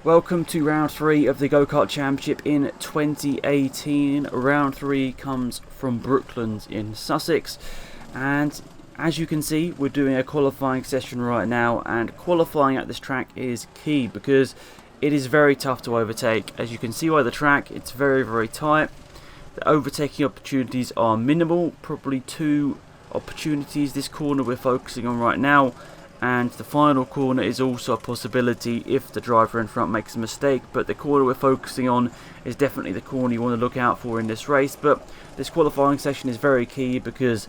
Welcome to round 3 of the Go-Kart Championship in 2018. Round 3 comes from Brooklands in Sussex, and as you can see, we're doing a qualifying session right now, and qualifying at this track is key because it is very tough to overtake. As you can see by the track, it's very tight. The overtaking opportunities are minimal, probably 2 opportunities this corner we're focusing on right now. And the final corner is also a possibility if the driver in front makes a mistake, but the corner we're focusing on is definitely the corner you want to look out for in this race. But this qualifying session is very key because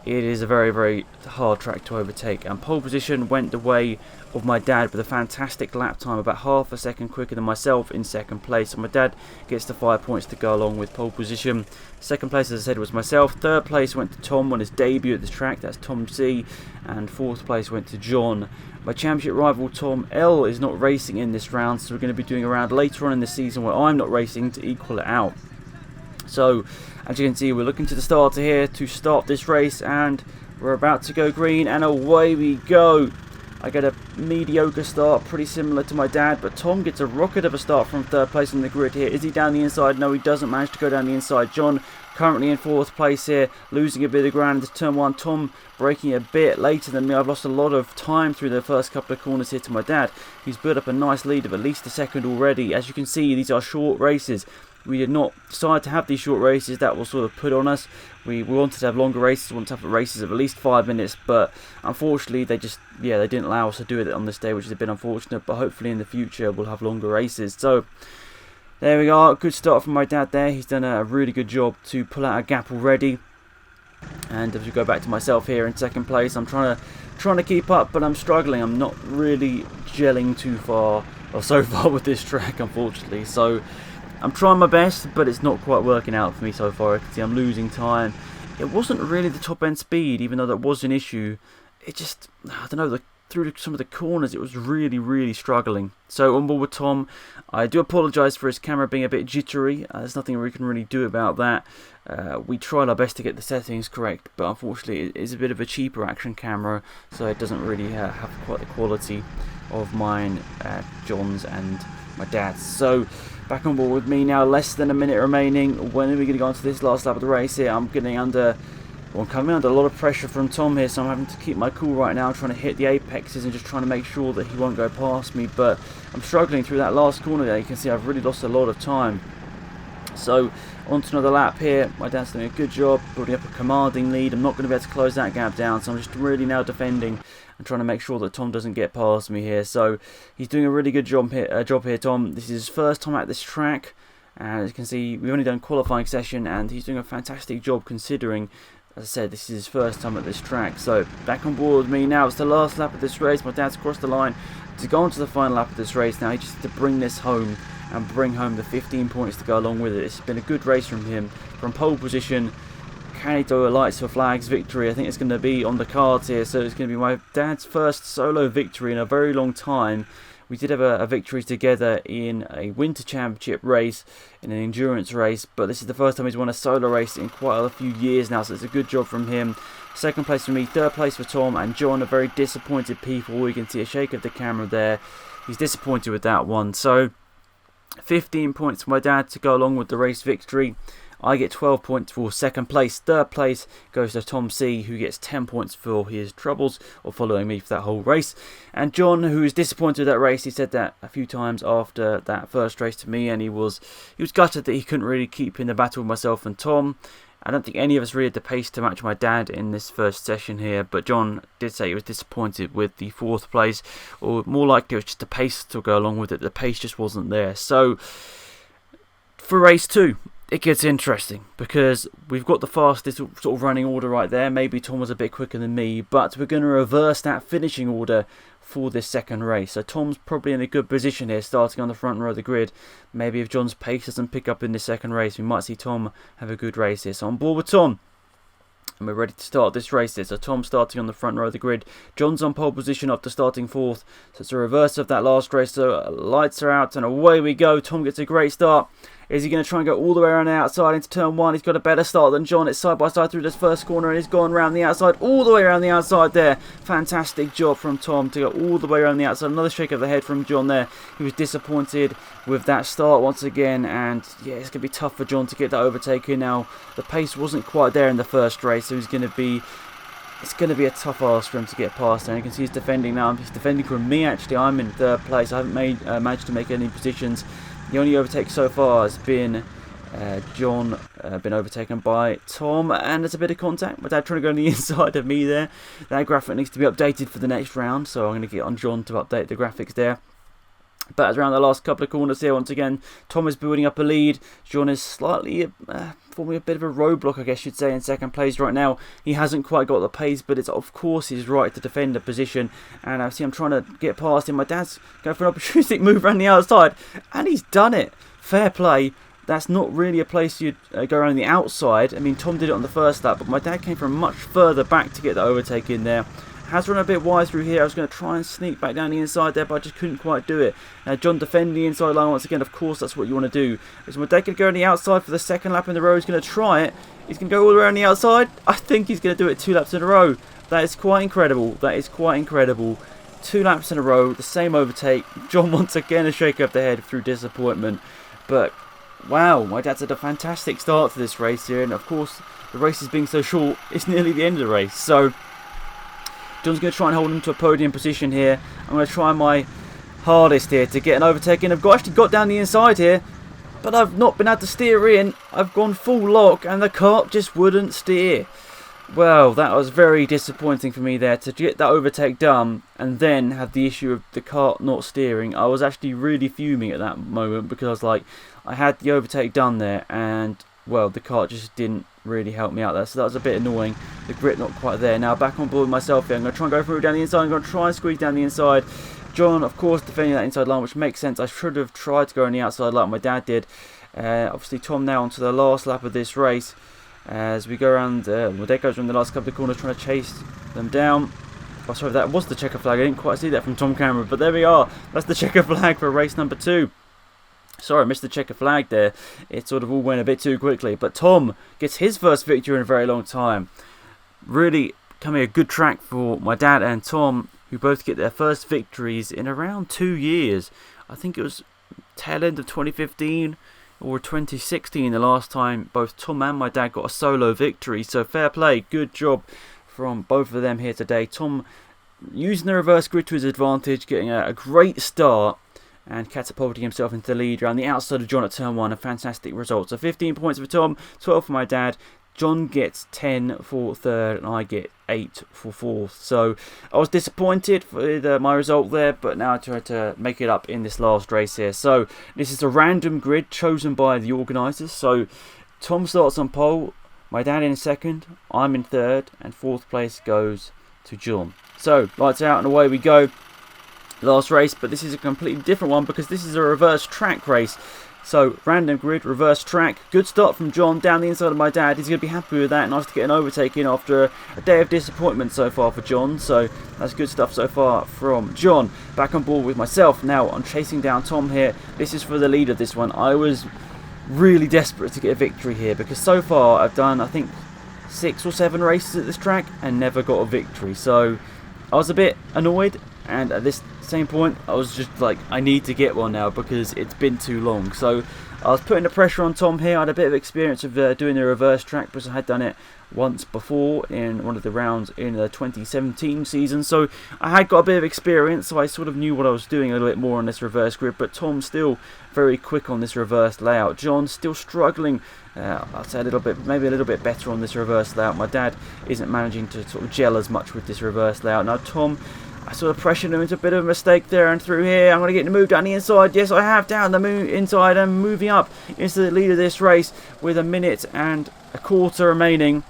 it is a very hard track to overtake, and pole position went the way of my dad with a fantastic lap time, about half a second quicker than myself in second place. So my dad gets the 5 points to go along with pole position. Second place, as I said, was myself. Third place went to Tom on his debut at this track, that's Tom C, and fourth place went to John. My championship rival Tom L is not racing in this round, so we're going to be doing a round later on in the season where I'm not racing to equal it out. So as you can see, we're looking to the starter here to start this race, and we're about to go green, and away we go. I get a mediocre start, pretty similar to my dad, but Tom gets a rocket of a start from third place on the grid here. Is he down the inside? No, he doesn't manage to go down the inside. John currently in fourth place here, losing a bit of ground into turn 1. Tom braking a bit later than me. I've lost a lot of time through the first couple of corners here to my dad. He's built up a nice lead of at least a second already. As you can see, these are short races. We did not decide to have these short races that was sort of put on us. We wanted to have longer races, we wanted to have races of at least 5 minutes, but unfortunately they didn't allow us to do it on this day, which is a bit unfortunate, but hopefully in the future we'll have longer races. So there we are, good start from my dad there. He's done a really good job to pull out a gap already. And as we go back to myself here in second place, I'm trying to keep up, but I'm struggling. I'm not really gelling too far, or so far with this track, unfortunately. So I'm trying my best, but it's not quite working out for me so far. I can see I'm losing time. It wasn't really the top end speed, even though that was an issue. It just, I don't know, through some of the corners it was really struggling. So on board with Tom. I do apologise for his camera being a bit jittery. There's nothing we can really do about that. We tried our best to get the settings correct, but unfortunately it is a bit of a cheaper action camera, so it doesn't really have quite the quality of mine, John's and my dad's. So back on board with me now, less than a minute remaining. When are we going to go on to this last lap of the race here? I'm coming under a lot of pressure from Tom here, so I'm having to keep my cool right now, trying to hit the apexes and just trying to make sure that he won't go past me. But I'm struggling through that last corner there. You can see I've really lost a lot of time. So on to another lap here. My dad's doing a good job building up a commanding lead. I'm not going to be able to close that gap down, so I'm just really now defending and trying to make sure that Tom doesn't get past me here. So he's doing a really good job here, Tom. This is his first time at this track, and as you can see, we've only done qualifying session, and he's doing a fantastic job considering, as I said, this is his first time at this track. So back on board with me now. It's the last lap of this race. My dad's crossed the line to go on to the final lap of this race now. He just has to bring this home and bring home the 15 points to go along with it. It's been a good race from him. From pole position, can he do a lights for flags victory? I think it's going to be on the cards here. So it's going to be my dad's first solo victory in a very long time. We did have a victory together in a winter championship race, in an endurance race, but this is the first time he's won a solo race in quite a few years now, so it's a good job from him. Second place for me, third place for Tom, and John, a very disappointed people. You can see a shake of the camera there. He's disappointed with that one. So 15 points for my dad to go along with the race victory. I get 12 points for second place. Third place goes to Tom C, who gets 10 points for his troubles, or following me for that whole race. And John, who is disappointed with that race, he said that a few times after that first race to me, and he was gutted that he couldn't really keep in the battle with myself and Tom. I don't think any of us really had the pace to match my dad in this first session here, but John did say he was disappointed with the fourth place, or more likely it was just the pace to go along with it. The pace just wasn't there. So for race 2, it gets interesting because we've got the fastest sort of running order right there. Maybe Tom was a bit quicker than me, but we're going to reverse that finishing order for this second race. So Tom's probably in a good position here, starting on the front row of the grid. Maybe if John's pace doesn't pick up in this second race, we might see Tom have a good race here. So on board with Tom, and we're ready to start this race here. So Tom starting on the front row of the grid. John's on pole position after starting fourth. So it's a reverse of that last race. So lights are out and away we go. Tom gets a great start. Is he going to try and go all the way around the outside into turn 1? He's got a better start than John. It's side by side through this first corner, and he's gone around the outside, all the way around the outside there. Fantastic job from Tom to go all the way around the outside. Another shake of the head from John there. He was disappointed with that start once again, and yeah, it's going to be tough for John to get that overtaken now. The pace wasn't quite there in the first race, so it's going to be a tough ask for him to get past there. And you can see he's defending now. He's defending from me, actually. I'm in third place. I haven't managed to make any positions. The only overtake so far has been John, been overtaken by Tom, and there's a bit of contact. My dad trying to go on the inside of me there. That graphic needs to be updated for the next round, so I'm going to get on John to update the graphics there. But around the last couple of corners here, once again, Tom is building up a lead. John is slightly forming a bit of a roadblock, I guess you'd say, in second place right now. He hasn't quite got the pace, but it's of course his right to defend the position. And I see I'm trying to get past him. My dad's going for an opportunistic move around the outside, and he's done it. Fair play. That's not really a place you'd go around the outside. I mean, Tom did it on the first lap, but my dad came from much further back to get the overtake in there. Has run a bit wide through here. I was going to try and sneak back down the inside there, but I just couldn't quite do it. John defending the inside line once again. Of course, that's what you want to do. Is my dad going to go on the outside for the second lap in the row? He's going to try it. He's going to go all the way around the outside. I think he's going to do it 2 laps in a row. That is quite incredible. That is quite incredible. 2 laps in a row, the same overtake. John once again a shake of the head through disappointment. But wow, my dad's had a fantastic start to this race here, and of course the race is being so short, it's nearly the end of the race. So John's going to try and hold him to a podium position here. I'm going to try my hardest here to get an overtake in. I've actually got down the inside here, but I've not been able to steer in. I've gone full lock and the kart just wouldn't steer. Well, that was very disappointing for me there to get that overtake done and then have the issue of the kart not steering. I was actually really fuming at that moment because I was like, I had the overtake done there and, well, the kart just didn't really help me out there. So that was a bit annoying. The grip not quite there. Now back on board with myself here. I'm going to try and go through down the inside. I'm going to try and squeeze down the inside. John, of course, defending that inside line, which makes sense. I should have tried to go on the outside like my dad did. Obviously, Tom now onto the last lap of this race. As we go around, well, there goes around the last couple of corners trying to chase them down. Oh, sorry, that was the checker flag. I didn't quite see that from Tom camera, but there we are. That's the checker flag for race number 2. Sorry, I missed the checker flag there. It sort of all went a bit too quickly. But Tom gets his first victory in a very long time. Really coming a good track for my dad and Tom, who both get their first victories in around 2 years. I think it was tail end of 2015 or 2016 the last time both Tom and my dad got a solo victory. So fair play, good job from both of them here today. Tom using the reverse grid to his advantage, getting a great start and catapulting himself into the lead around the outside of John at turn 1. A fantastic result. So 15 points for Tom, 12 for my dad. John gets 10 for third and I get 8 for fourth. So I was disappointed with my result there, but now I try to make it up in this last race here. So this is a random grid chosen by the organisers. So Tom starts on pole, my dad in second, I'm in third, and fourth place goes to John. So lights out and away we go. Last race, but this is a completely different one because this is a reverse track race. So random grid, reverse track. Good start from John down the inside of my dad. He's going to be happy with that. Nice to get an overtake in after a day of disappointment so far for John. So that's good stuff so far from John. Back on board with myself now. I'm chasing down Tom here. This is for the lead of this one. I was really desperate to get a victory here because so far I've done, I think, 6 or 7 races at this track and never got a victory. So I was a bit annoyed, and at this same point I was just like, I need to get one now because it's been too long. So I was putting the pressure on Tom here. I had a bit of experience of doing the reverse track because I had done it once before in one of the rounds in the 2017 season, so I had got a bit of experience, so I sort of knew what I was doing a little bit more on this reverse grid. But Tom's still very quick on this reverse layout. John's still struggling, I'd say maybe a little bit better on this reverse layout. My dad isn't managing to sort of gel as much with this reverse layout. Now Tom, I sort of pressured him into a bit of a mistake there, and through here I'm going to get the move down the inside. Yes, I have down the inside and moving up into the lead of this race with 1 minute and a quarter remaining.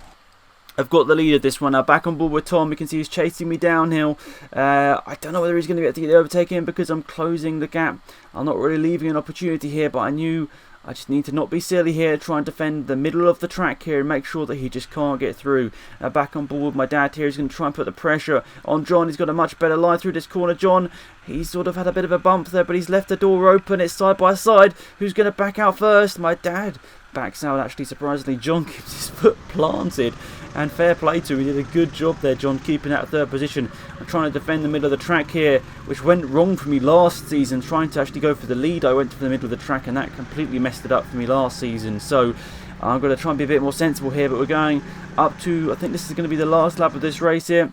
I've got the lead of this one now. Back on board with Tom. You can see he's chasing me downhill. I don't know whether he's going to be able to get the overtake in because I'm closing the gap. I'm not really leaving an opportunity here, but I knew I just need to not be silly here, try and defend the middle of the track here and make sure that he just can't get through. Back on board with my dad here. He's going to try and put the pressure on John. He's got a much better line through this corner. John He's sort of had a bit of a bump there, but he's left the door open. It's side by side. Who's going to back out first? My dad backs out, actually, surprisingly. John keeps his foot planted, and fair play to him. He did a good job there, John, keeping that third position. I'm trying to defend the middle of the track here, which went wrong for me last season. Trying to actually go for the lead, I went for the middle of the track, and that completely messed it up for me last season. So I'm going to try and be a bit more sensible here, but we're going up to, I think this is going to be the last lap of this race here.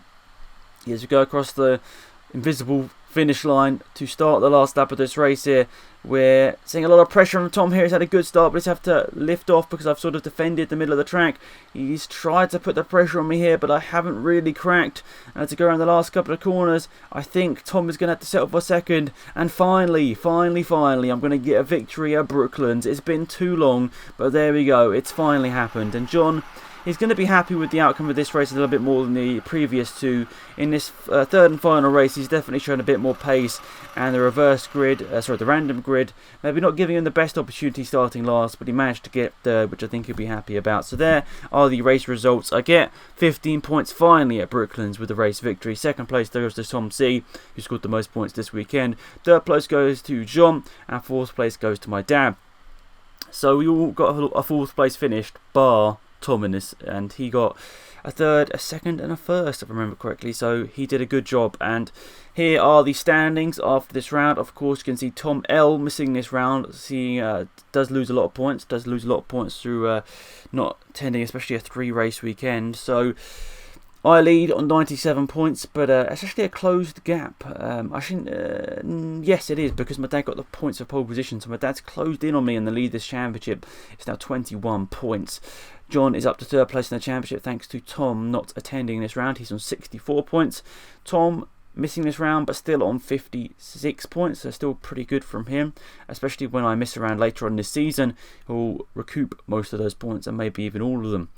As we go across the invisible finish line to start the last lap of this race here. We're seeing a lot of pressure on Tom here. He's had a good start, but he's have to lift off because I've sort of defended the middle of the track. He's tried to put the pressure on me here, but I haven't really cracked. And to go around the last couple of corners, I think Tom is going to have to settle for second. And finally, I'm going to get a victory at Brooklands. It's been too long, but there we go. It's finally happened. And John, he's going to be happy with the outcome of this race a little bit more than the previous two. In this third and final race, he's definitely shown a bit more pace, and the random grid, maybe not giving him the best opportunity starting last, but he managed to get third, which I think he'll be happy about. So there are the race results. I get 15 points finally at Brooklands with the race victory. Second place goes to Tom C, who scored the most points this weekend. Third place goes to John, and fourth place goes to my dad. So we all got a fourth place finished, bar Tom in this, and he got a third, a second and a first, if I remember correctly, so he did a good job. And here are the standings after this round. Of course, you can see Tom L missing this round. Does lose a lot of points, through not attending especially a 3-race weekend. So I lead on 97 points, but it's actually a closed gap. Yes, it is, because my dad got the points for pole position, so my dad's closed in on me in the lead this championship. It's now 21 points. John is up to third place in the championship thanks to Tom not attending this round. He's on 64 points. Tom missing this round, but still on 56 points, so still pretty good from him, especially when I miss a round later on this season. He'll recoup most of those points, and maybe even all of them.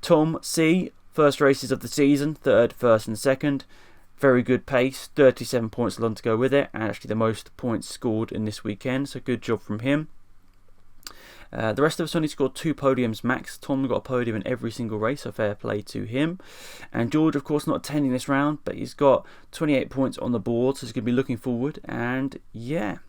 Tom C, first races of the season, third, first and second. Very good pace, 37 points along to go with it, and actually the most points scored in this weekend, so good job from him. The rest of us only scored 2 podiums max. Tom got a podium in every single race, so fair play to him. And George, of course, not attending this round, but he's got 28 points on the board, so he's going to be looking forward. And yeah,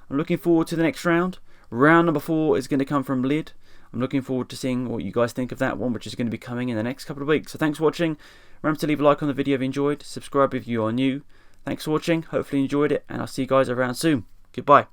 I'm looking forward to the next round. Round number 4 is going to come from Lid. I'm looking forward to seeing what you guys think of that one, which is going to be coming in the next couple of weeks. So thanks for watching. Remember to leave a like on the video if you enjoyed. Subscribe if you are new. Thanks for watching. Hopefully you enjoyed it, and I'll see you guys around soon. Goodbye.